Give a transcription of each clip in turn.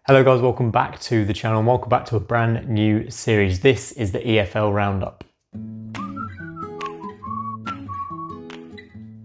Hello guys, welcome back to the channel and welcome back to a brand new series. This is the EFL Roundup.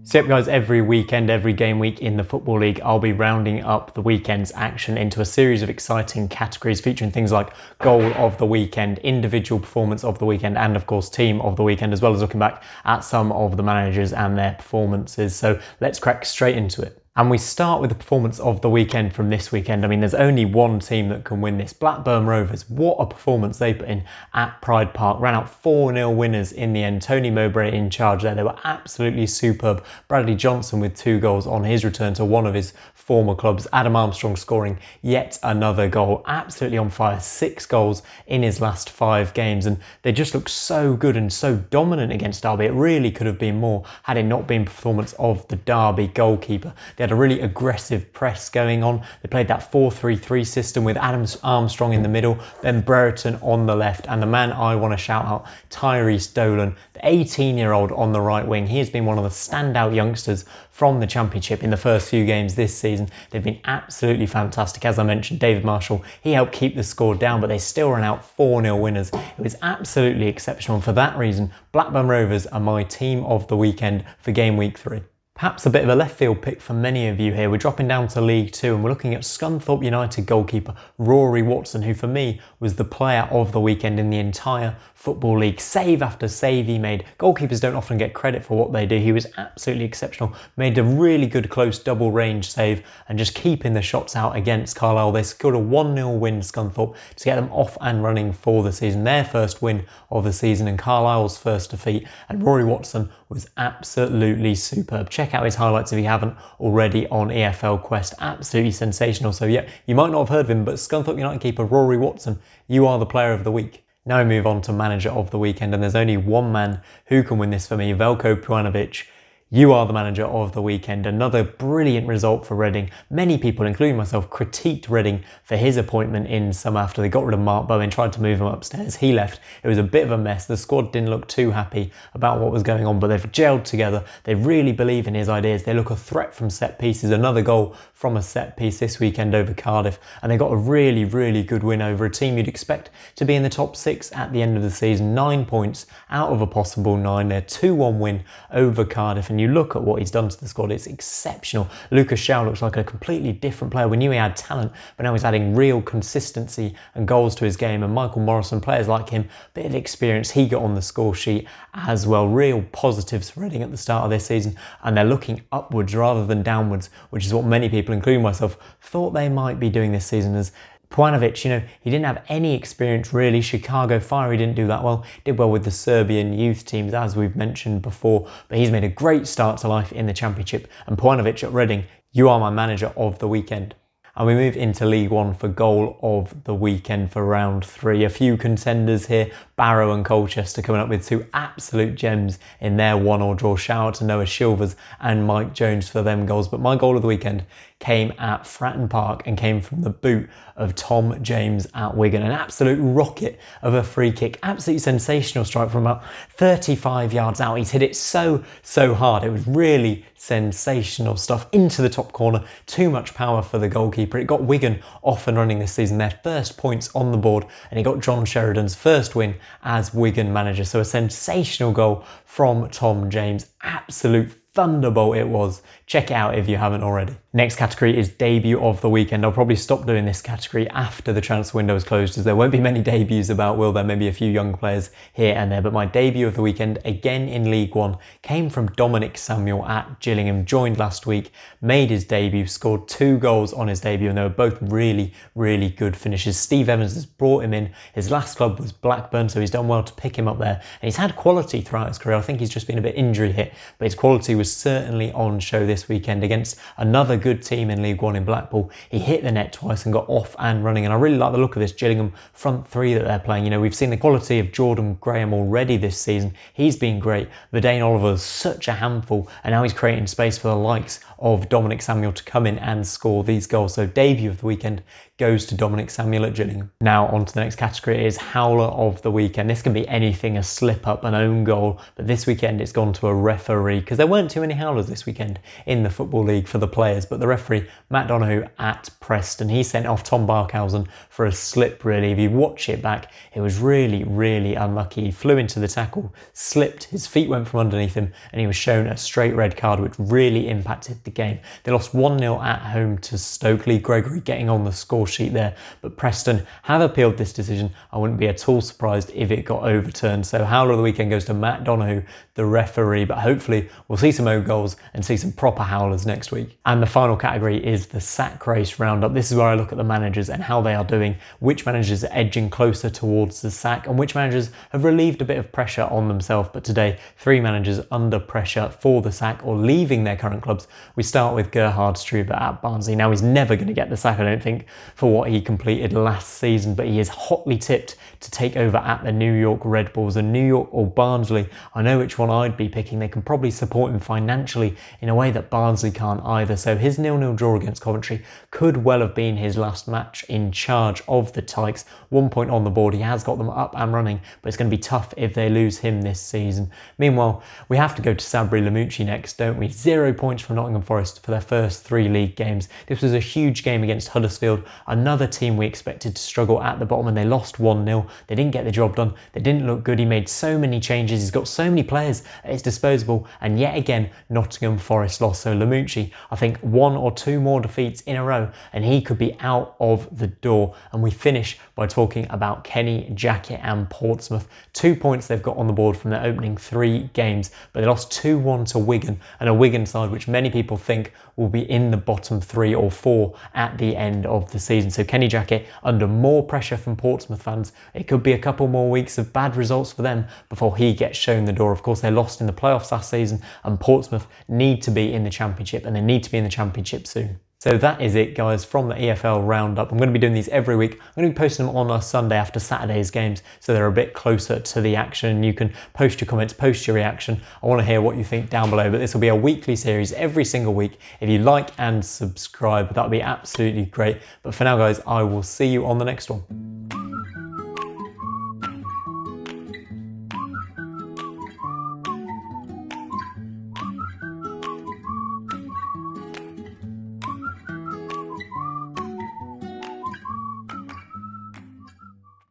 So guys, every weekend, every game week in the Football League, I'll be rounding up the weekend's action into a series of exciting categories featuring things like goal of the weekend, individual performance of the weekend, and of course team of the weekend, as well as looking back at some of the managers and their performances. So let's crack straight into it. And we start with the performance of the weekend from this weekend. I mean, there's only one team that can win this. Blackburn Rovers, what a performance they put in at Pride Park. Ran out 4-0 winners in the end. Tony Mowbray in charge there. They were absolutely superb. Bradley Johnson with 2 goals on his return to one of his former clubs. Adam Armstrong scoring yet another goal. Absolutely on fire. 6 goals in his last 5 games. And they just looked so good and so dominant against Derby. It really could have been more had it not been performance of the Derby goalkeeper. They had a really aggressive press going on. They played that 4-3-3 system with Adam Armstrong in the middle, then Brereton on the left, and the man I want to shout out, Tyrese Dolan, the 18-year-old on the right wing. He has been one of the standout youngsters from the Championship in the first few games this season. They've been absolutely fantastic. As I mentioned, David Marshall, he helped keep the score down, but they still ran out 4-0 winners. It was absolutely exceptional, and for that reason, Blackburn Rovers are my team of the weekend for game week 3. Perhaps a bit of a left field pick for many of you here. We're dropping down to League 2 and we're looking at Scunthorpe United goalkeeper Rory Watson, who for me was the player of the weekend in the entire Football League. Save after save he made. Goalkeepers don't often get credit for what they do. He was absolutely exceptional. Made a really good close double range save and just keeping the shots out against Carlisle. They scored a 1-0 win, Scunthorpe, to get them off and running for the season. Their first win of the season and Carlisle's first defeat. And Rory Watson was absolutely superb. Check out his highlights if you haven't already on EFL Quest. Absolutely sensational. So yeah, you might not have heard of him, but Scunthorpe United keeper Rory Watson, you are the player of the week. Now we move on to manager of the weekend, and there's only one man who can win this for me, Veljko Puanoivic. You are the manager of the weekend. Another brilliant result for Reading. Many people, including myself, critiqued Reading for his appointment in summer after they got rid of Mark Bowen, tried to move him upstairs. He left. It was a bit of a mess. The squad didn't look too happy about what was going on, but they've gelled together. They really believe in his ideas. They look a threat from set pieces. Another goal from a set piece this weekend over Cardiff, and they got a really, really good win over a team you'd expect to be in the top 6 at the end of the season. 9 points out of a possible 9. They're 2-1 win over Cardiff, and you look at what he's done to the squad, it's exceptional. Lucas Shaw looks like a completely different player. We knew he had talent, but now he's adding real consistency and goals to his game. And Michael Morrison, players like him, bit of experience, he got on the score sheet as well. Real positives for Reading at the start of this season, and they're looking upwards rather than downwards, which is what many people, including myself, thought they might be doing this season. As Puanoivic, he didn't have any experience really. Chicago Fire, he didn't do that well. Did well with the Serbian youth teams, as we've mentioned before. But he's made a great start to life in the Championship. And Puanoivic at Reading, you are my manager of the weekend. And we move into League 1 for goal of the weekend for round 3. A few contenders here. Barrow and Colchester coming up with 2 absolute gems in their 1-1 draw. Shout out to Noah Shilvers and Mike Jones for them goals. But my goal of the weekend came at Fratton Park and came from the boot of Tom James at Wigan. An absolute rocket of a free kick. Absolutely sensational strike from about 35 yards out. He's hit it so hard. It was really sensational stuff into the top corner. Too much power for the goalkeeper. It got Wigan off and running this season. Their first points on the board, and it got John Sheridan's first win as Wigan manager. So a sensational goal from Tom James. Absolute thunderbolt it was. Check it out if you haven't already. Next category is debut of the weekend. I'll probably stop doing this category after the transfer window is closed, as there won't be many debuts about, will there? Maybe a few young players here and there. But my debut of the weekend, again in League 1, came from Dominic Samuel at Gillingham. Joined last week, made his debut, scored 2 goals on his debut, and they were both really, really good finishes. Steve Evans has brought him in. His last club was Blackburn, so he's done well to pick him up there. And he's had quality throughout his career. I think he's just been a bit injury hit, but his quality was certainly on show this weekend against another good team in League 1 in Blackpool. He hit the net twice and got off and running, and I really like the look of this Gillingham front 3 that they're playing. We've seen the quality of Jordan Graham already this season. He's been great. Verdane Oliver's such a handful, and now he's creating space for the likes of Dominic Samuel to come in and score these goals. So debut of the weekend goes to Dominic Samuel at Gillingham. Now on to the next category is Howler of the weekend. This can be anything, a slip up, an own goal, but this weekend it's gone to a referee because there weren't too many howlers this weekend in the Football League for the players, but the referee, Matt Donoghue at Preston, he sent off Tom Barkhausen for a slip really. If you watch it back, it was really, really unlucky. He flew into the tackle, slipped, his feet went from underneath him, and he was shown a straight red card, which really impacted the game. They lost 1-0 at home to Stokely. Gregory getting on the score sheet there, but Preston have appealed this decision. I wouldn't be at all surprised if it got overturned. So Howler of the weekend goes to Matt Donoghue, the referee, but hopefully we'll see some own goals and see some proper howlers next week. And the final category is the sack race roundup. This is where I look at the managers and how they are doing, which managers are edging closer towards the sack and which managers have relieved a bit of pressure on themselves. But today, 3 managers under pressure for the sack or leaving their current clubs. We start with Gerhard Struber at Barnsley. Now he's never going to get the sack, I don't think, for what he completed last season, but he is hotly tipped to take over at the New York Red Bulls. And New York or Barnsley, I know which one I'd be picking. They can probably support him financially in a way that Barnsley can't either. So his 0-0 draw against Coventry could well have been his last match in charge of the Tykes. 1 point on the board. He has got them up and running, but it's going to be tough if they lose him this season. Meanwhile, we have to go to Sabri Lamouchi next, don't we? 0 points from Nottingham Forest for their first 3 league games. This was a huge game against Huddersfield, another team we expected to struggle at the bottom, and they lost 1-0. They didn't get the job done. They didn't look good. He made so many changes. He's got so many players at his disposal, and yet again, Nottingham Forest lost. So Lamouchi, I think 1 or 2 more defeats in a row, and he could be out of the door. And we finish by talking about Kenny, Jackett and Portsmouth. 2 points they've got on the board from their opening 3 games, but they lost 2-1 to Wigan, and a Wigan side which many people think will be in the bottom 3 or 4 at the end of the season. So Kenny Jackett under more pressure from Portsmouth fans. It could be a couple more weeks of bad results for them before he gets shown the door. Of course, they lost in the playoffs last season, and Portsmouth need to be in the Championship, and they need to be in the Championship soon. So that is it, guys, from the EFL Roundup. I'm going to be doing these every week. I'm going to be posting them on a Sunday after Saturday's games, so they're a bit closer to the action. You can post your comments, post your reaction. I want to hear what you think down below, but this will be a weekly series every single week. If you like and subscribe, that would be absolutely great. But for now, guys, I will see you on the next one.